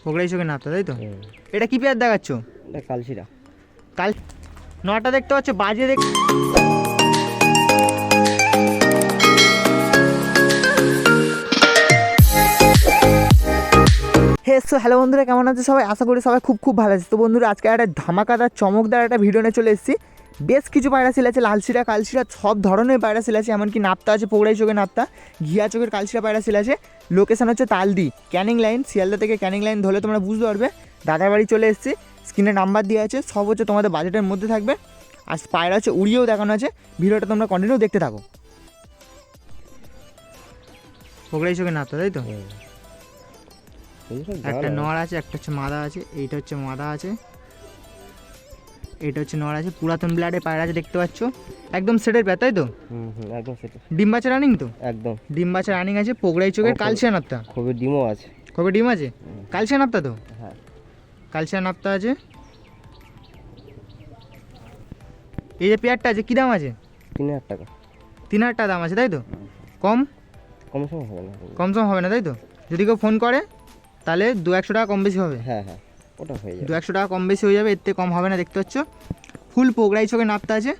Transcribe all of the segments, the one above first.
পোগড়াই চোখের নাপতা, তাই তো? এটা কি পেয়ার দেখাচ্ছ? এটা কালশিরা। কাল নটা দেখতে পাচ্ছ, বাজে দেখ। হ্যালো বন্ধুরা, কেমন আছে সবাই? আশা করি সবাই খুব খুব ভালো আছে। তো বন্ধুরা, আজকে একটা ধামাকাদার চমকদার একটা ভিডিও নিয়ে চলে এসেছি। বেশ কিছু পায়রা সেল আছে, লালশিরা কালশিরা সব ধরনের পায়রা সেল আছে, এমনকি নাপ্তা আছে, পোগড়াই চোখের নাপ্তা, ঘিয়া চোখের কালশিরা পায়রা সেল আছে। লোকেশন হচ্ছে তালদি, ক্যানিং লাইন, শিয়ালদা থেকে ক্যানিং লাইন ধরলে তোমরা বুঝতে পারবে। দাদার বাড়ি চলে এসেছি, স্ক্রিনে নাম্বার দেওয়া আছে, সব হচ্ছে তোমাদের বাজেটের মধ্যে থাকবে। আর পায়রা হচ্ছে উড়িয়েও দেখানো আছে, ভিডিওটা তোমরা কন্টিনিউ দেখতে থাকো। পোগড়াই চোখের নাপ্তা, তাই তো? একটা নড় আছে, একটা হচ্ছে মাদা আছে, এইটা হচ্ছে মাদা আছে, এইটা হচ্ছে নড় আছে। পুরাতন ব্লাডে পায়রা আছে দেখতে পাচ্ছ, একদম সেটের পেয়ার, তাই তো? একদম সেট। ডিম বাচ্চা রানিং তো? একদম ডিম বাচ্চা রানিং আছে। পোগড়াই চোখের কালশিয়া নাপ্তা, খুবই ডিমও আছে। কবে ডিম আছে? কালশিয়া নাপ্তা তো? হ্যাঁ, কালশিয়া নাপ্তা আছে। এই যে পেয়ারটা আছে, কী দাম আছে? 3000 টাকা। 3000 টাকা দাম আছে, তাই তো? কম কম সম হবে না? কম সম হবে না, তাই তো? যদি কেউ ফোন করে তাহলে 200-100 টাকা কম বেশি হবে। হ্যাঁ হ্যাঁ, ওটা হয়ে যাবে। 200 টাকা কম বেশি হয়ে যাবে, এর থেকে কম হবে না। দেখতে পাচ্ছ ফুল পোগড়াই চোখের নাপ্তা আছে।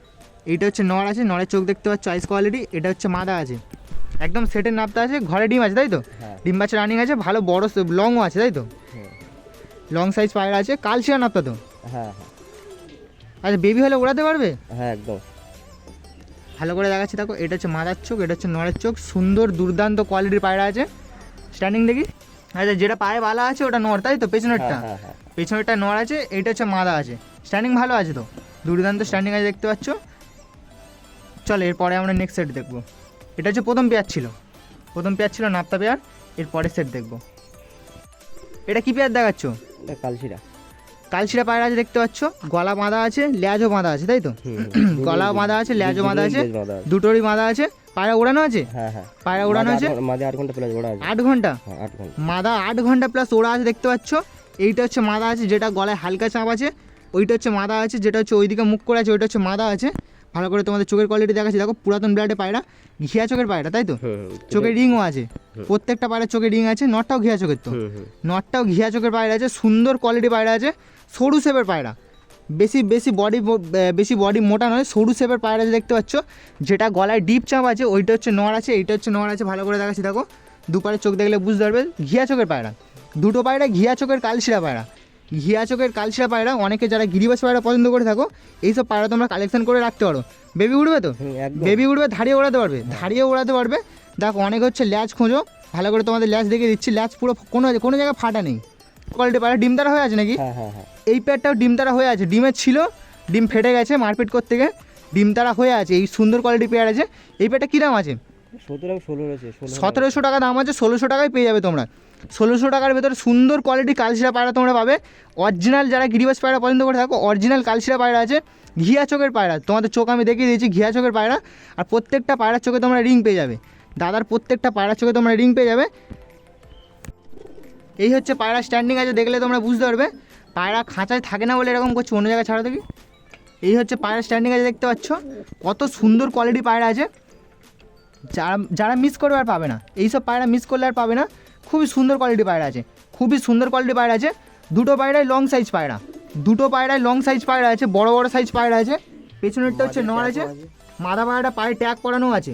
এইটা হচ্ছে নড় আছে, নড়ের চোখ দেখতে পাচ্ছ আইস কোয়ালিটি। এটা হচ্ছে মাদা আছে, একদম সেটের নাপ্তা আছে। ঘরে ডিম আছে, তাই তো? হ্যাঁ। ডিম বাচ্চা রানিং আছে, ভালো বড় লংও আছে, তাই তো? হ্যাঁ লং সাইজ পায়রা আছে। কালশিয়া নাপ্তা তো? হ্যাঁ হ্যাঁ আচ্ছা, বেবি হলে ওড়াতে পারবে? হ্যাঁ, একদম ভালো করে দেখাচ্ছি দেখো। এটা হচ্ছে মাদার চোখ, এটা হচ্ছে নড়ের চোখ, সুন্দর দুর্দান্ত কোয়ালিটির পায়রা আছে। স্ট্যান্ডিং দেখি। আচ্ছা, যেটা পায়ে বালা আছে ওটা নড়, তাই তো? পেছনেরটা? হ্যাঁ হ্যাঁ। পেছনেরটা নড় আছে, এইটা হচ্ছে মাদা আছে। স্ট্যান্ডিং ভালো আছে তো? দুর্দান্ত স্ট্যান্ডিং আছে দেখতে পাচ্ছ। চলো এরপরে আমরা নেক্সট সেট দেখবো। এটা হচ্ছে প্রথম পেয়ার ছিল, নাপ্তা পেয়ার। এরপরের সেট দেখবো। এটা কি পেয়ার দেখাচ্ছ? এটা কালশিরা। কালশিরা পায়রা আছে দেখতে পাচ্ছ, গলা বাঁধা আছে, ল্যাজও বাঁধা আছে, তাই তো? গলাও বাঁধা আছে, ল্যাজও বাঁধা আছে, দুটোরই বাঁধা আছে। পায়রা ওড়ানো আছে? হ্যাঁ হ্যাঁ, পায়রা ওড়ানো আছে। মাঝে 8 ঘন্টা প্লাস ওড়া আছে। 8 ঘন্টা? হ্যাঁ, 8 ঘন্টা। মাদা 8 ঘন্টা প্লাস ওড়া আছে দেখতে পাচ্ছ। এইটা হচ্ছে মাদা আছে, যেটা গলায় হালকা চাপ আছে। ওইটা হচ্ছে মাদা আছে, যেটা হচ্ছে ওইদিকে মুখ করে আছে, ওইটা হচ্ছে মাদা আছে। ভালো করে তোমাদের চোখের কোয়ালিটি দেখাচ্ছি দেখো। পুরাতন ব্লাডে পায়রা, ঘিয়া চোখের পায়রা, তাই তো? চোখের রিংও আছে, প্রত্যেকটা পায়রা চোখের রিং আছে। নটটাও ঘিয়া চোখের তো? নটটাও ঘিয়া চোখের পায়রা আছে, সুন্দর কোয়ালিটি পায়রা আছে। সরু শেপের পায়রা, বেশি বডি মোটা নয়, সরু শেপের পায়রা আছে দেখতে পাচ্ছ। যেটা গলায় ডিপ চাপ আছে, ওইটা হচ্ছে নড় আছে, এইটা হচ্ছে নড় আছে। ভালো করে দেখাচ্ছি দেখো, দুপারে চোখ দেখলে বুঝতে পারবে। ঘিয়া চোখের পায়রা, দুটো পায়রা ঘিয়া চোখের কালশিরা পায়রা। ঘিয়া চোখের কালশিরা পায়রা, অনেকে যারা গিরিবাস পায়রা পছন্দ করে থাকো, এইসব পায়রা তোমরা কালেকশন করে রাখতে পারো। বেবি উঠবে তো? বেবি উঠবে, ধারিয়ে ওড়াতে পারবে। দেখো অনেক হচ্ছে ল্যাজ খোঁজো, ভালো করে তোমাদের ল্যাজ দেখে দিচ্ছি। ল্যাজ পুরো কোনো জায়গায় ফাটা নেই, কোয়ালিটি পায়রা। ডিম তারা হয়ে আছে নাকি? হ্যাঁ হ্যাঁ হ্যাঁ, এই পেয়ারটাও ডিম তারা হয়ে আছে। ডিমের ছিল, ডিম ফেটে গেছে মারপিট করতে গিয়ে, ডিম তারা হয়ে আছে। এই সুন্দর কোয়ালিটি পেয়ার আছে। এই পেয়ারটা কী দাম আছে? 1700 টাকা দাম আছে। 1600 টাকায় পেয়ে যাবে তোমরা। 1600 টাকার ভেতরে সুন্দর কোয়ালিটি কালশিরা পায়রা তোমরা পাবে। অরিজিনাল যারা গিরিবাস পায়রা পছন্দ করে থাকো, অরিজিনাল কালশিরা পায়রা আছে। ঘিয়া চোখের পায়রা, তোমাদের চোখ আমি দেখিয়ে দিয়েছি, ঘিয়া চোখের পায়রা। আর প্রত্যেকটা পায়রার চোখে তোমরা রিং পেয়ে যাবে। দাদার প্রত্যেকটা পায়রার চোখে তোমরা রিং পেয়ে যাবে। এই হচ্ছে পায়রা স্ট্যান্ডিং আছে, দেখলে তোমরা বুঝতে পারবে। পায়রা খাঁচায় থাকে না বলে এরকম করছে, অন্য জায়গায় ছাড়া দেখি। এই হচ্ছে পায়রা স্ট্যান্ডিং আছে দেখতে পাচ্ছ, কত সুন্দর কোয়ালিটি পায়রা আছে। যারা মিস করবে আর পাবে না, এইসব পায়রা মিস করলে আর পাবে না। খুবই সুন্দর কোয়ালিটি পায়রা আছে, দুটো পায়রাই লং সাইজ পায়রা, আছে, বড় বড় সাইজ পায়রা আছে। পেছনেরটা হচ্ছে নড় আছে। মাদা পায়রাটা পায়ে ট্যাগ পরানো আছে।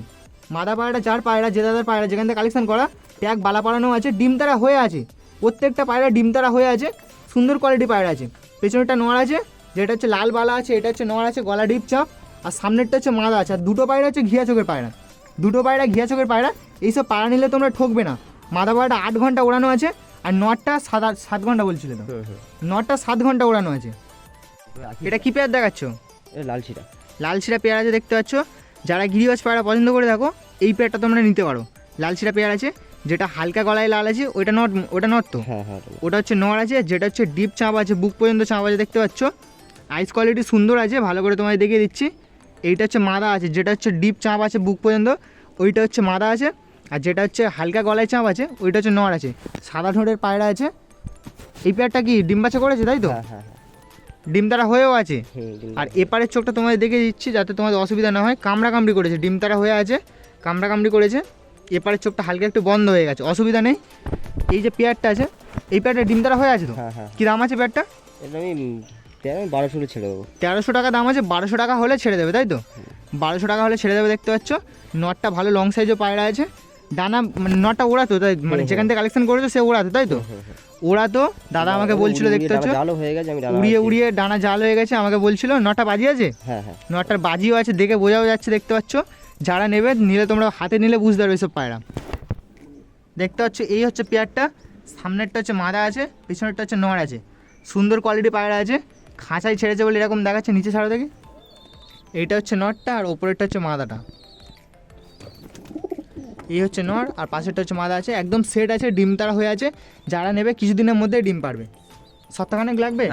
মাদা পায়রাটা যার পায়রা, যে দাদার পায়রা, যেখান থেকে কালেকশন করা, ট্যাগ বালা পরানো আছে। ডিম তারা হয়ে আছে, প্রত্যেকটা পায়রা ডিম তারা হয়ে আছে। সুন্দর কোয়ালিটি পায়রা আছে। পেছনেরটা নড় আছে, যেটা হচ্ছে লাল বালা আছে, এটা হচ্ছে নড় আছে, গলা ডিপ চাপ। আর সামনেরটা হচ্ছে মাদা আছে। আর দুটো পায়রা হচ্ছে ঘিয়া চোখের পায়রা। এইসব পায়রা নিলে তোমরা ঠকবে না। মাদা পায়রাটা 8 ঘন্টা ওড়ানো আছে, আর নটটা 7 ঘন্টা বলছিল তো? নটটা 7 ঘন্টা ওড়ানো আছে। এটা কি পেয়ার দেখাচ্ছ? লালশিরা পেয়ার আছে দেখতে পাচ্ছ। যারা গিরিবাস পায়রা পছন্দ করে থাকো, এই পেয়ারটা তোমরা নিতে পারো। লালশিরা পেয়ার আছে, যেটা হালকা গলায় লাল আছে, ওটা নট তো? ওটা হচ্ছে নড় আছে, যেটা হচ্ছে ডিপ চাপ আছে, বুক পর্যন্ত চাপ আছে দেখতে পাচ্ছ। আইস কোয়ালিটি সুন্দর আছে, ভালো করে তোমায় দেখিয়ে দিচ্ছি। এইটা হচ্ছে মাদা আছে, যেটা হচ্ছে ডিপ চাপ আছে বুক পর্যন্ত, ওইটা হচ্ছে মাদা আছে। আর যেটা হচ্ছে হালকা গলায় চাপ আছে, ওইটা হচ্ছে নড় আছে। সাদা ঠোঁটের পায়রা আছে। এই পেয়ারটা কি ডিম বাচ্চা করেছে, তাই তো? ডিম তারা হয়েও আছে। আর এপারের চোখটা তোমাদের দেখে দিচ্ছি, যাতে তোমাদের অসুবিধা না হয়। কামড়ি করেছে, ডিম তারা হয়ে আছে, কামড়ি করেছে। এপারের চোখটা হালকা একটু বন্ধ হয়ে গেছে, অসুবিধা নেই। এই যে পেয়ারটা আছে, এই প্যাডটা ডিম তারা হয়ে আছে তো? হ্যাঁ হ্যাঁ, কী দাম আছে প্যাডটা? এটা আমি 1200 ছেড়ে দেবো। 1300 টাকা দাম আছে, 1200 টাকা হলে ছেড়ে দেবে তাই তো? 1200 টাকা হলে ছেড়ে দেবে। দেখতে পাচ্ছ নটটা ভালো লং সাইজও পায়রা আছে। ডানা মানে নটটা ওড়াতো তাই, মানে যেখান থেকে কালেকশন করেছো সে ওড়াতো তাই তো? ওড়াতো, দাদা আমাকে বলছিল দেখতে পাচ্ছ জালো হয়ে গেছে, আমি উড়িয়ে উড়িয়ে ডানা জাল হয়ে গেছে, আমাকে বলছিল। নটা বাজি আছে, হ্যাঁ হ্যাঁ, নটার বাজিও আছে, দেখে বোঝাও যাচ্ছে। দেখতে পাচ্ছ যারা নেবে নিলে তোমরা হাতে নিলে বুঝতে পারবে এসব পায়রা। দেখতে পাচ্ছ এই হচ্ছে পেয়ারটা, সামনেরটা হচ্ছে মাদা আছে, পিছনেরটা হচ্ছে নড় আছে। সুন্দর কোয়ালিটি পায়রা আছে, খাঁচায় ছেড়েছে বলে এরকম দেখাচ্ছে। নিচে ছাড়া দেখি, এইটা হচ্ছে নটটা আর ওপরেরটা হচ্ছে মাদাটা। এই হচ্ছে নর আর পাশেরটা হচ্ছে মাদা আছে, একদম সেট আছে, ডিম তারা হয়ে আছে। যারা নেবে কিছুদিনের মধ্যে ডিম পারবে। সপ্তাহখানেক লাগবে,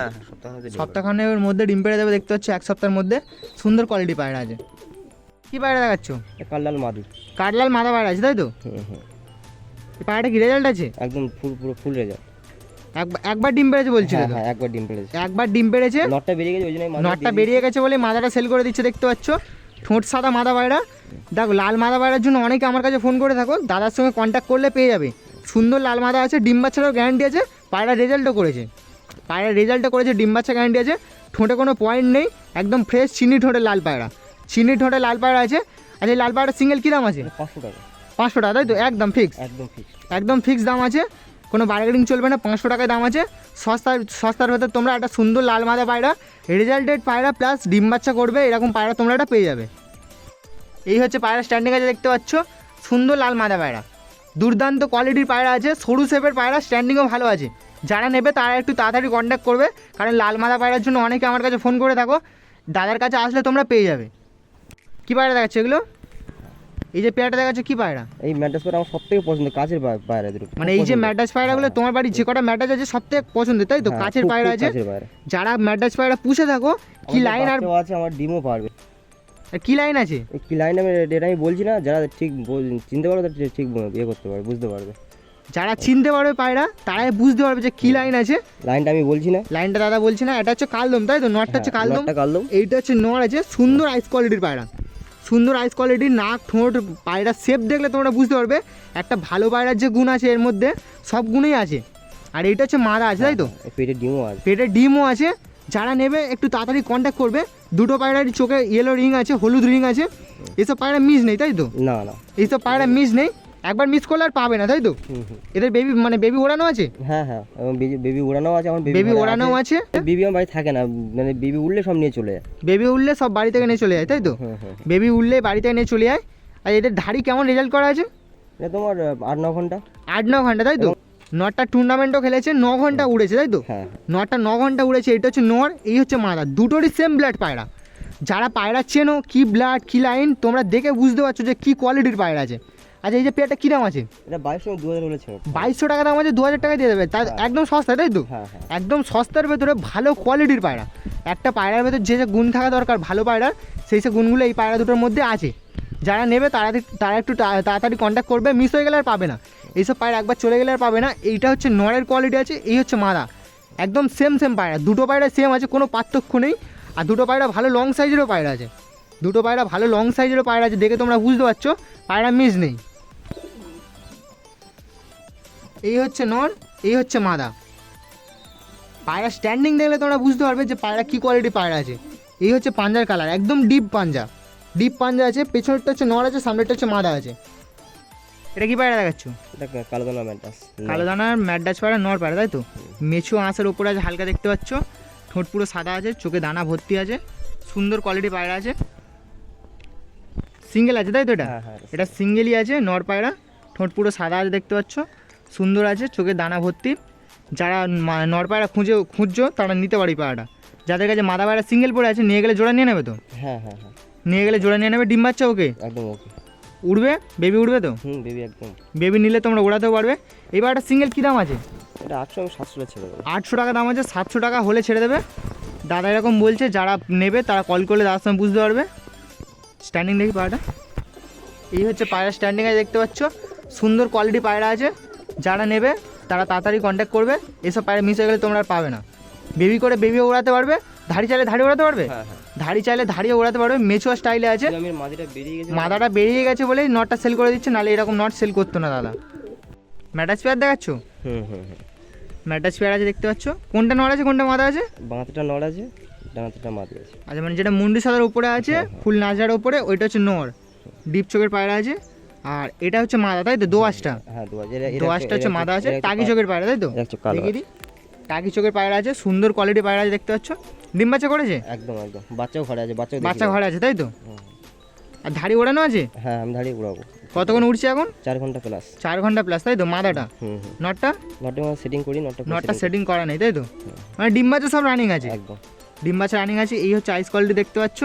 সপ্তাহখানেকের মধ্যে ডিম পেড়ে দেবে। দেখতে পাচ্ছ এক সপ্তাহের মধ্যে। সুন্দর কোয়ালিটি পায়রা আছে। কী পায়রা দেখাচ্ছ? কাটলাল মাদি, কাঠলাল মাদা পায়রা আছে তাই তো? এই পায়রাটা কি রেজাল্ট আছে? একদম পুরো ফুল রেজাল্ট। একবার ডিম পেড়েছে বলছিল তো? হ্যাঁ, একবার ডিম পেড়েছে, একবার ডিম পেড়েছে। নটটা বেরিয়ে গেছে, ওই জন্য নটটা বেরিয়ে গেছে বলে মাদাটা সেল করে দিচ্ছে। দেখতে পাচ্ছ ঠোঁট সাদা মাদা পায়রা। দেখো লাল মাদা পায়রার জন্য অনেকে আমার কাছে ফোন করে থাকো, দাদার সঙ্গে কন্ট্যাক্ট করলে পেয়ে যাবে। সুন্দর লাল মাদা আছে, ডিম বাচ্চারও গ্যারান্টি আছে। পায়রা রেজাল্টও করেছে, ডিম বাচ্চা গ্যারান্টি আছে। ঠোঁটে কোনো পয়েন্ট নেই, একদম ফ্রেশ চিনি ঠোঁটের লাল পায়রা। চিনি ঠোঁটের লাল পায়রা আছে। আর এই লাল পায়রা সিঙ্গেল কী দাম আছে? 500 টাকা। 500 টাকা তাই তো? একদম ফিক্স, একদম ফিক্স দাম আছে, কোনো বার্গেনিং চলবে না। 500 টাকায় দাম আছে। সস্তার ভেতর তোমরা একটা সুন্দর লাল মাদা পায়রা, রেজাল্টেড পায়রা প্লাস ডিম বাচ্চা করবে এরকম পায়রা তোমরা একটা পেয়ে যাবে। এই হচ্ছে পায়রা স্ট্যান্ডিং আছে, দেখতে পাচ্ছ সুন্দর লাল মাদা পায়রা। দুর্দান্ত কোয়ালিটির পায়রা আছে, সরু শেপের পায়রা, স্ট্যান্ডিংও ভালো আছে। যারা নেবে তারা একটু তাড়াতাড়ি কন্ট্যাক্ট করবে, কারণ লাল মাদা পায়রার জন্য অনেকে আমার কাছে ফোন করে থাকো। দাদার কাছে আসলে তোমরা পেয়ে যাবে। কী পায়রা দেখাচ্ছে এগুলো? এই যে পেয়ারটা দেখাচ্ছে কী পায়রা? এই ম্যাড্রাস পায়রা আমার সবথেকে পছন্দ, কাচের পায়রা দুটো। মানে এই যে ম্যাড্রাস পায়রাগুলো তোমার বাড়ি যে কটা ম্যাড্রাস আছে সবথেকে পছন্দের তাই তো? কাচের পায়রা আছে। যারা ম্যাড্রাস পায়রা পুষে থাকো, কি লাইন আর আছে, আমার ডিমও পারবে। কি লাইন আছে? কি লাইন এটা আমি বলছি না, যারা ঠিক চিনতে পারবে তারা ঠিক ইয়ে করতে পারবে, বুঝতে পারবে। যারা চিনতে পারবে পায়রা তারাই বুঝতে পারবে যে কি লাইন আছে। লাইনটা আমি বলছি না, লাইনটা দাদা বলছি না। এটা হচ্ছে কালদম তাই তো? নটটা হচ্ছে কালদম, এইটা হচ্ছে নর আছে। সুন্দর আইস কোয়ালিটির পায়রা, সুন্দর আইস কোয়ালিটির, নাক ঠোঁট পায়রা শেপ দেখলে তোমরা বুঝতে পারবে একটা ভালো পায়রার যে গুণ আছে এর মধ্যে সব গুণই আছে। আর এইটা হচ্ছে মাদা আছে তাই তো? পেটের ডিমও আছে। যারা নেবে একটু তাড়াতাড়ি কন্ট্যাক্ট করবে। দুটো পায়রার চোখে ইয়েলো রিং আছে, হলুদ রিং আছে। এইসব পায়রা মিস নেই তাই তো? না, এইসব পায়রা মিস নেই, একবার মিস করলে আর পাবে না তাই তো? এদের বেবি ওড়ানো আছে। হ্যাঁ হ্যাঁ, বেবি ওড়ানো আছে, আমার বেবি ওড়ানো আছে। বেবি আমার বাড়ি থাকে না, মানে বেবি উঠলে সব নিয়ে চলে যায়। বেবি উঠলে সব বাড়ি থেকে নিয়ে চলে যায় তাই তো? বেবি উঠলে বাড়ি থেকে নিয়ে চলে যায়। আর এদের ধাড়ি কেমন রেজাল্ট করা আছে? এটা তোমার 8-9 ঘন্টা। 8-9 ঘন্টা তাই তো? নটটা টুর্নামেন্টও খেলেছে, 9 ঘন্টা উড়েছে তাই তো? নটটা 9 ঘন্টা উড়েছে। এটা হচ্ছে নর, এই হচ্ছে মাদা, দুটোরই সেম ব্লাড পায়রা। যারা পায়রা চেনো কি ব্লাড কি লাইন তোমরা দেখে বুঝতে পারছো যে কী কোয়ালিটির পায়রা আছে। আচ্ছা এই যে পেয়ারটা কী দাম আছে? এটা 2200-2000 বলেছে। 2200 টাকা দাম আছে, 2000 টাকা দিয়ে দেবে। তাই একদম সস্তা তাই তো? একদম সস্তার ভেতরে ভালো কোয়ালিটির পায়রা। একটা পায়রার ভেতর যে যে গুণ থাকা দরকার ভালো পায়রার, সেই সব গুণগুলো এই পায়রা দুটোর মধ্যে আছে। যারা নেবে তারা একটু তাড়াতাড়ি কন্ট্যাক্ট করবে, মিস হয়ে গেলে আর পাবে না। এইসব পায়রা একবার চলে গেলে আর পাবে না। এইটা হচ্ছে নরের কোয়ালিটি আছে, এই হচ্ছে মাদা, একদম সেম পায়রা। দুটো পায়রা সেম আছে, কোনো পার্থক্য নেই। আর দুটো পায়রা ভালো লং সাইজেরও পায়রা আছে, দেখে তোমরা বুঝতে পারছো পায়রা মিস নেই। এই হচ্ছে নর, এই হচ্ছে মাদা। পায়রা স্ট্যান্ডিং দেখলে তোমরা বুঝতে পারবে যে পায়রা কী কোয়ালিটি পায়রা আছে। এই হচ্ছে পাঞ্জার কালার, একদম ডিপ পাঞ্জা আছে। পেছনেরটা হচ্ছে নর আছে, সামনেরটা হচ্ছে মাদা আছে। এটা কি পায়রা দেখাচ্ছ? এটা কালোদানার ম্যাড্রাস পায়রা, নর পায়রা তাই তো? মেছু আঁশের ওপরে আছে হালকা, দেখতে পাচ্ছ। ঠোঁট পুরো সাদা আছে, চোখে দানা ভর্তি আছে, সুন্দর কোয়ালিটি পায়রা আছে। সিঙ্গেল আছে তাই তো? এটা সিঙ্গেলই আছে, নর পায়রা। ঠোঁট পুরো সাদা আছে, দেখতে পাচ্ছ, সুন্দর আছে, চোখে দানা ভর্তি। যারা নর পায়রা খুঁজছো তারা নিতে পারি পায়রাটা। যাদের কাছে মাদা পায়রা সিঙ্গেল পড়ে আছে নিয়ে গেলে জোড়া নিয়ে নেবে তো? হ্যাঁ, নিয়ে গেলে জোড়া নিয়ে নেবে। ডিম বাচ্চা ওকে? একদম ওকে। উড়বে? বেবি উড়বে তো? বেবি একদম। বেবি নিলে তোমরা ওড়াতেও পারবে। এবার একটা সিঙ্গেল কী দাম আছে? এটা 800-700 ছেড়ে দেবে। 800 টাকা দাম আছে, 700 টাকা হলে ছেড়ে দেবে। দাদা এরকম বলছে, যারা নেবে তারা কল করলে দাদার সঙ্গে বুঝতে পারবে। স্ট্যান্ডিং দেখি পায়রাটা, এই হচ্ছে পায়রা স্ট্যান্ডিং আছে, দেখতে পাচ্ছ, সুন্দর কোয়ালিটি পায়রা আছে। যারা নেবে তারা তাড়াতাড়ি কন্ট্যাক্ট করবে। এসব পায়রা মিস হয়ে গেলে তোমরা আর পাবে না। বেবি করে বেবিও ওড়াতে পারবে, ধাড়ি চাইলে ধাড়ি ওড়াতে পারবে, ধাড়ি চাইলে ধাড়িও ওড়াতে পারবে। মেচুয়া স্টাইলে আছে। মাদাটা বেরিয়ে গেছে বলেই নটটা সেল করে দিচ্ছে, নাহলে এরকম নট সেল করতো না দাদা। ম্যাড্রাস পেয়ার দেখাচ্ছ? ম্যাড্রাস পেয়ার আছে দেখতে পাচ্ছ। কোনটা নড় আছে কোনটা মাদা আছে? বাঁহাতিটা নড় আছে, ডানাতিটা মাদি আছে। আচ্ছা মানে যেটা মুন্ডি সাদার উপরে আছে ফুল নাজার উপরে ওইটা হচ্ছে নড়, ডিপ চোখের পায়রা আছে। আর এটা হচ্ছে মাদা তাই তো, দোয়াশটা? হ্যাঁ দোয়াজ। দোয়াশটা হচ্ছে মাদা আছে, টাকি চোখের পায়রা তাই তো? দেখিয়ে দিই, টাকি চোখের পায়রা আছে, সুন্দর কোয়ালিটি পায়রা আছে দেখতে পাচ্ছ। ডিম বাচ্চা করেছে? একদম একদম, বাচ্চাও ঘরে আছে, বাচ্চা ঘরে আছে তাই তো? আর ধাড়ি ওড়ানো আছে? হ্যাঁ আমি ধাড়ি উড়াবো। কতক্ষণ উঠছে এখন? 4 ঘন্টা প্লাস। 4 ঘন্টা প্লাস তাই তো? মাদাটা? নটটা? নটটা সেটিং করি, নটটা সেটিং করা নেই তাই তো? মানে ডিম বাচ্চা সব রানিং আছে? একদম ডিম বাচ্চা রানিং আছে। এই হচ্ছে আইস কোয়ালিটি দেখতে পাচ্ছ,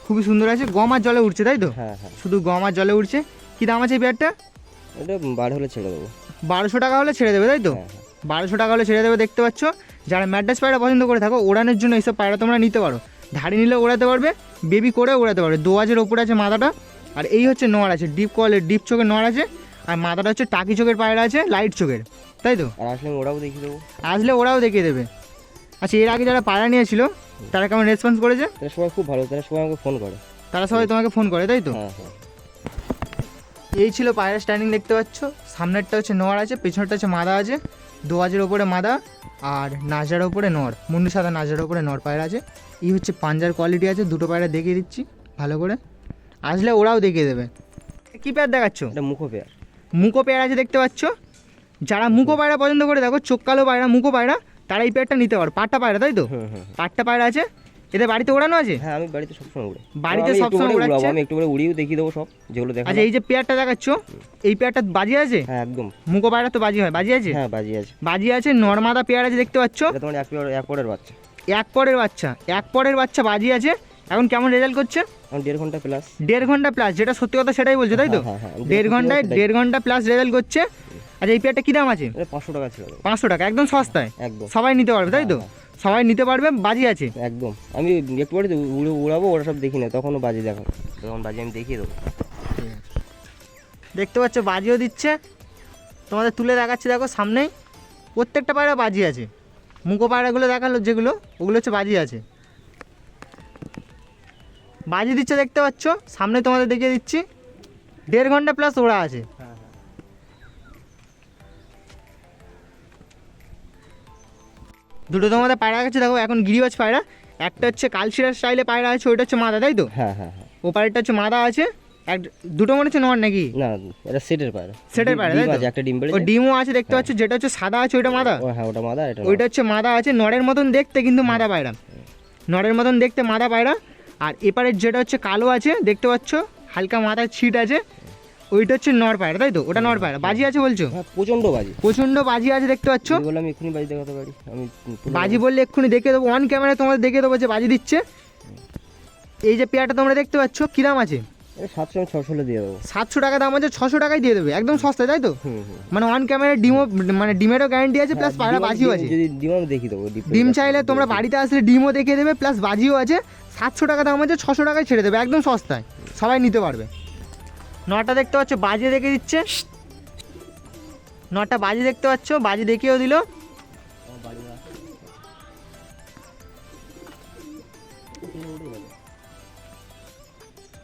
খুবই সুন্দর আছে। গম আর জলে উঠছে তাই তো? হ্যাঁ হ্যাঁ, শুধু গম আর জলে উঠছে। কি দাম আছে এই পেয়ারটা? এটা 12 হলে ছেড়ে দেবো। 1200 টাকা হলে ছেড়ে দেবে তাই তো? 1200 টাকা হলে ছেড়ে দেবে দেখতে পাচ্ছ। যারা ম্যাড্রাস পায়রা পছন্দ করে থাকো ওড়ানোর জন্য এইসব পায়রা তোমরা নিতে পারো। ধাড়ি নিলে ওড়াতে পারবে, বেবি করে ওড়াতে পারবে। দোয়াজের ওপরে আছে মাদাটা। আর এই হচ্ছে নড় আছে, ডিপ চোখের নড় আছে। আর মাদাটা হচ্ছে টাকি চোখের পায়রা আছে, লাইট চোখের তাই তো? আর আসলে ওরাও দেখিয়ে দেবো। আসলে ওরাও দেখিয়ে দেবে। আচ্ছা এর আগে যারা পায়রা নিয়েছিল তারা কেমন রেসপন্স করেছে? তারা সবাই খুব ভালো, তারা সবাই আমাকে ফোন করে। তারা সবাই তোমাকে ফোন করে তাই তো? হ্যাঁ হ্যাঁ। এই ছিল পায়রা স্ট্যান্ডিং দেখতে পাচ্ছ। সামনেরটা হচ্ছে নড় আছে, পেছনেরটা হচ্ছে মাদা আছে। দোয়াজের ওপরে মাদা আর নাজার ওপরে নড়, মুন্ডু সাদা নাজার ওপরে নড় পায়রা আছে। এই হচ্ছে পাঞ্জার কোয়ালিটি আছে। দুটো পায়রা দেখিয়ে দিচ্ছি ভালো করে, আসলে ওরাও দেখিয়ে দেবে। কী পেয়ার দেখাচ্ছ? এটা মুখো পেয়ার। মুখো পেয়ার আছে দেখতে পাচ্ছ। যারা মুখো পায়রা পছন্দ করে দেখো, চোখ কালো পায়রা, মুখো পায়রা, তারা এই পেয়ারটা নিতে পারো। পাট্টা পায়রা তাই তো? পাট্টা পায়রা আছে। এদের বাড়িতে ওড়ানো আছে? হ্যাঁ আমি বাড়িতে সবসময় উড়ে। বাড়িতে সবসময় উড়াচ্ছে? আমি একটু করে উড়িয়েও দেখিয়ে দেবো সব যেগুলো দেখা। আচ্ছা এই যে পেয়ারটা দেখাচ্ছ, এই পেয়ারটা বাজি আছে? হ্যাঁ একদম। মুখো পায়রা তো বাজি হয়, বাজি আছে? হ্যাঁ বাজি আছে। বাজি আছে। নর্মাদা পেয়ার আছে দেখতে পাচ্ছ। এটা তোমার এক পরের বাচ্চা। এক পরের বাচ্চা বাজি আছে। এখন কেমন রেজাল্ট করছে? এখন 1.5 ঘন্টা প্লাস। 1.5 ঘন্টা প্লাস, যেটা সত্যি কথা সেটাই বলছো তাই তো? 1.5 ঘন্টা প্লাস রেজাল্ট করছে। আচ্ছা এই পেয়ারটা কী দাম আছে? 500 টাকা ছিল। 500 টাকা, একদম সস্তায় একদম। সবাই নিতে পারবে তাই তো? সবাই নিতে পারবে, বাজি আছে একদম। আমি একটু পরে উড়াবো, ওরা সব দেখি না, তখনও বাজি দেখাবো, তখন বাজি আমি দেখিয়ে দেবো। দেখতে পাচ্ছ বাজিও দিচ্ছে, তোমাদের তুলে দেখাচ্ছি দেখো সামনেই। প্রত্যেকটা পায়রা বাজি আছে। মুখো পায়রাগুলো দেখালো যেগুলো, ওগুলো হচ্ছে বাজি আছে, বাজি দিচ্ছে দেখতে পাচ্ছ সামনে, তোমাদের দেখিয়ে দিচ্ছি। 1.5 ঘন্টা প্লাস ওরা আছে। দুটো তোমাদের পায়রা আছে দেখো এখন, গিরিবাজ পায়রা। একটা হচ্ছে কালশিরার স্টাইলে পায়রা আছে, ওইটা হচ্ছে মাদা তাই তো? হ্যাঁ হ্যাঁ হ্যাঁ। ও পায়রাটা হচ্ছে মাদা আছে। দুটো মনে হচ্ছে নর নাকি? না এটা সেটের পায়রা। সেটের পায়রা তাই তো? একটা ডিম বেড়ে, ও ডিমও আছে দেখতে পাচ্ছ। যেটা হচ্ছে সাদা আছে ওইটা মাদা? হ্যাঁ ওটা মাদা, এটা ওইটা হচ্ছে মাদা আছে। নরের মতন দেখতে কিন্তু মাদা পায়রা, নরের মতন দেখতে মাদা পায়রা। আর এপারের যেটা হচ্ছে কালো আছে দেখতে পাচ্ছ, হালকা মাথায় ছিট আছে, ওইটা হচ্ছে নর পায়রা তাই তো? ওটা নর পায়রা। বাজি আছে বলছো? হ্যাঁ প্রচন্ড বাজি, প্রচন্ড বাজি আছে দেখতে পাচ্ছ। বলে আমি এক্ষুনি বাজি দেখাতে পারি। আমি বাজি বললে এক্ষুনি দেখে দেবো, অন ক্যামেরায় তোমাদের দেখে দেবো যে বাজি দিচ্ছে। এই যে পেয়ারটা তোমরা দেখতে পাচ্ছ, কী দাম আছে? 700-600 দিয়ে দেবো। 700 টাকা দাম আছে, 600 টাকায় দিয়ে দেবে, একদম সস্তায় তাই তো? মানে অন ক্যামেরায় ডিমও, মানে ডিমেরও গ্যারান্টি আছে, প্লাস পায়রা বাজিও আছে। যদি ডিম আমি দেখিয়ে দেবো, ডিম চাইলে তোমরা বাড়িতে আসলে ডিমও দেখিয়ে দেবে, প্লাস বাজিও আছে। 700 টাকা দাম আছে, 600 টাকায় ছেড়ে দেবে, একদম সস্তায় সবাই নিতে পারবে। নটা দেখতে পাচ্ছ বাজি দেখে দিচ্ছে, নটা বাজি দেখতে পাচ্ছ, বাজি দেখিয়েও দিল।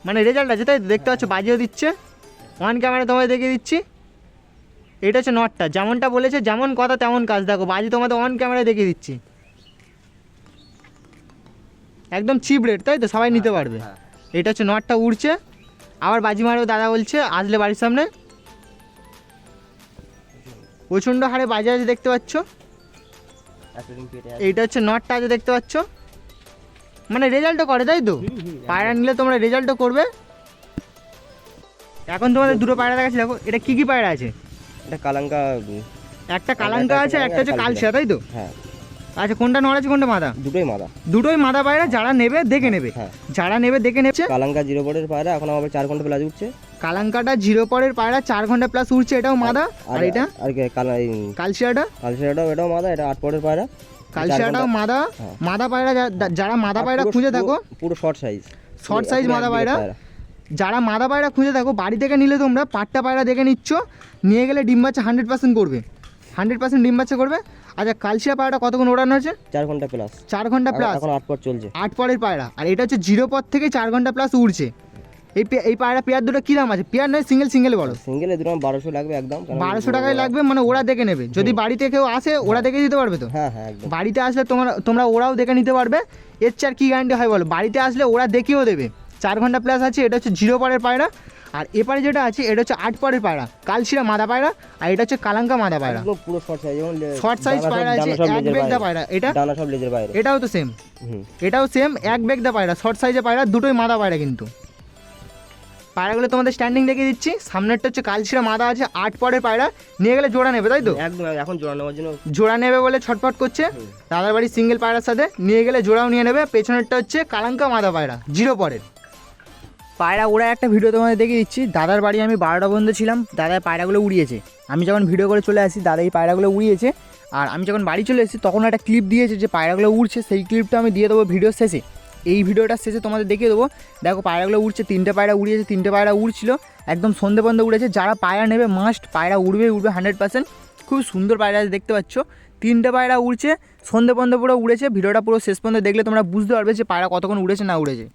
মানে রেজাল্ট আছে তাই দেখতে পাচ্ছ, বাজিও দিচ্ছে। অন ক্যামেরা তোমাদের দেখিয়ে দিচ্ছি। এটা হচ্ছে নটটা, যেমনটা বলেছে, যেমন কথা তেমন কাজ। দেখো বাজি তোমাদের অন ক্যামেরায় দেখিয়ে দিচ্ছি, একদম চিপ রেট তাই তো, সবাই নিতে পারবে। এটা হচ্ছে নটটা উড়ছে, আবার বাজি মারবে দাদা বলছে আসলে বাড়ির সামনে। প্রচণ্ড হারে বাজি আছে দেখতে পাচ্ছ। এইটা হচ্ছে নটটা আছে দেখতে পাচ্ছ, মানে রেজাল্টও করে তাই তো? পায়রা নিলে তোমরা রেজাল্টও করবে। এখন তোমাদের দুটো পায়রা দেখাচ্ছি দেখো, এটা কি কি পায়রা আছে? এটা কালাঙ্কা, একটা কালাঙ্কা আছে, একটা হচ্ছে কালশিয়া তাই তো? হ্যাঁ। আচ্ছা কোনটা নড় আছে কোনটা মাদা? দুটোই মাদা। দুটোই মাদা পায়রা, যারা নেবে দেখে নেবে। হ্যাঁ যারা নেবে দেখে নেবে। কালাঙ্কা 0 পরের পায়রা, এখন আবার 4 ঘন্টা প্লাস উঠছে। কালাঙ্কাটা 0 পরের পায়রা, 4 ঘন্টা প্লাস উঠছে, এটাও মাদা। আর এটা আর কালশিয়াটা, এটাও মাদা, এটা 8 পরের পায়রা। কালশিয়াটাও মাদা। মাদা পায়রা, যারা মাদা পায়রা খুঁজে থাকো, পুরো শর্ট সাইজ মাদা পায়রা, যারা মাদা পায়রা খুঁজে থাকো, বাড়ি থেকে নিলে তোমরা পাট্টা পায়রা দেখে নিচ্ছ, নিয়ে গেলে ডিম বাচ্চা 100% করবে, 100% ডিম বাচ্চা করবে। আচ্ছা কালশিয়া পায়রাটা কতক্ষণ ওড়ানো আছে? 4 ঘন্টা প্লাস। 4 ঘন্টা প্লাস, এখন 8 পর চলছে। 8 পরের পায়রা। আর এটা হচ্ছে 0 পর থেকে 4 ঘন্টা প্লাস উড়ছে। এই পায়রা পেয়ার দুটো কী দাম আছে? পেয়ার নয়, সিঙ্গেল বলো। সিঙ্গেলে দুটো 1200 লাগবে একদম। 1200 টাকায় লাগবে, মানে ওরা দেখে নেবে। যদি বাড়িতে কেউ আসে ওরা দেখে দিতে পারবে তো? হ্যাঁ হ্যাঁ একদম। বাড়িতে আসলে তোমরা ওরাও দেখে নিতে পারবে। এর চার কী গ্যারান্টি হয় বলো? বাড়িতে আসলে ওরা দেখিয়েও দেবে। 4 ঘন্টা প্লাস আছে। এটা হচ্ছে 0 পরের পায়রা। আর এপারে যেটা আছে এটা হচ্ছে 8 পরের পায়রা, কালশিরা মাদা পায়রা। আর এটা হচ্ছে কালাঙ্কা মাদা পায়রা, একদম পুরো শর্ট সাইজ, যেমন শর্ট সাইজ পায়রা আছে। এক বেগদা পায়রা, এটা ডানা সব লেজের বাইরে। এটাও তো সেম, এটাও সেম এক বেগদা পায়রা, শর্ট সাইজের পায়রা, দুটোই মাদা পায়রা। কিন্তু পায়রাগুলো তোমাদের স্ট্যান্ডিং দেখিয়ে দিচ্ছি। সামনেরটা হচ্ছে কালশিরা মাদা আছে, 8 পরের পায়রা। নিয়ে গেলে জোড়া নেবে, তাই তো? একদম, এখন জোড়া নেওয়ার জন্য জোড়া নেবে বলে ছটফট করছে। দাদার বাড়ির সিঙ্গেল পায়রার সাথে নিয়ে গেলে জোড়াও নিয়ে নেবে। পেছনেরটা হচ্ছে কালাঙ্কা মাদা পায়রা, 0 পরের পায়রা। ওরা একটা ভিডিও তোমাদের দেখিয়ে দিচ্ছি। দাদার বাড়ি আমি 12টা পর্যন্ত ছিলাম, দাদার পায়রাগুলো উড়িয়েছে। আমি যখন ভিডিও করে চলে আসি দাদা এই পায়রাগুলো উড়িয়েছে। আর আমি যখন বাড়ি চলে এসেছি তখন একটা ক্লিপ দিয়েছে যে পায়রাগুলো উড়ছে, সেই ক্লিপটা আমি দিয়ে দেবো ভিডিওর শেষে। এই ভিডিওটার শেষে তোমাদের দেখিয়ে দেবো। দেখো পায়রাগুলো উড়ছে, 3টে পায়রা উড়িয়েছে, 3টে পায়রা উড়ছিল একদম সন্ধে পর্যন্ত উড়েছে। যারা পায়রা নেবে মাস্ট, পায়রা উড়বে 100%। খুব সুন্দর পায়রা আছে, দেখতে পাচ্ছ 3টে পায়রা উড়ছে, সন্ধে পর্যন্ত পুরো উড়েছে। ভিডিওটা পুরো শেষ পর্যন্ত দেখলে তোমরা বুঝতে পারবে যে পায়রা কতক্ষণ উড়েছে না উড়েছে।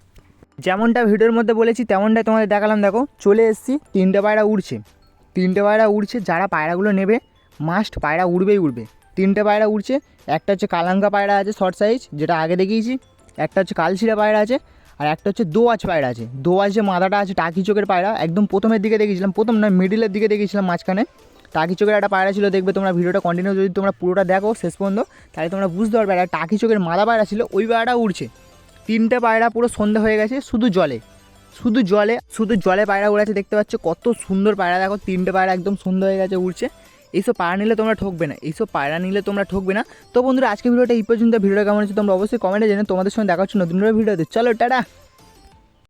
যেমনটা ভিডিওর মধ্যে বলেছি তেমনটাই তোমাদের দেখালাম। দেখো চলে এসেছি, 3টে পায়রা উড়ছে, 3টে পায়রা উড়ছে। যারা পায়রাগুলো নেবে মাস্ট, পায়রা উড়বেই উড়বে। 3টে পায়রা উড়ছে। একটা হচ্ছে কালাঙ্কা পায়রা আছে শর্ট সাইজ, যেটা আগে দেখিয়েছি। একটা হচ্ছে কালশিরা পায়রা আছে। আর একটা হচ্ছে দোয়াজ পায়রা আছে। দোয়াজ যে মাদাটা আছে টাকি চোখের পায়রা, একদম প্রথমের দিকে দেখিয়েছিলাম, প্রথম নয় মিডিলের দিকে দেখিয়েছিলাম, মাঝখানে টাকি চোখের একটা পায়রা ছিল। দেখবে তোমরা ভিডিওটা কন্টিনিউ যদি তোমরা পুরোটা দেখো শেষ পর্যন্ত, তাহলে তোমরা বুঝতে পারবে একটা টাকি চোখের মাদা পায়রা ছিল, ওই পায়রাটা উড়ছে। 3টে পায়রা পুরো সন্ধে হয়ে গেছে, শুধু জলে পায়রা উড়াচ্ছে। দেখতে পাচ্ছ কত সুন্দর পায়রা। দেখো 3টে পায়রা একদম সন্ধে হয়ে গেছে, উড়ছে। এইসব পায়রা নিলে তোমরা ঠকবে না। তো বন্ধুরা আজকে ভিডিওটা এই পর্যন্ত। ভিডিওটা কেমন হচ্ছে তোমরা অবশ্যই কমেন্টে জেনে। তোমাদের সঙ্গে দেখা হচ্ছে নতুন ভিডিওতে। চলো টাটা।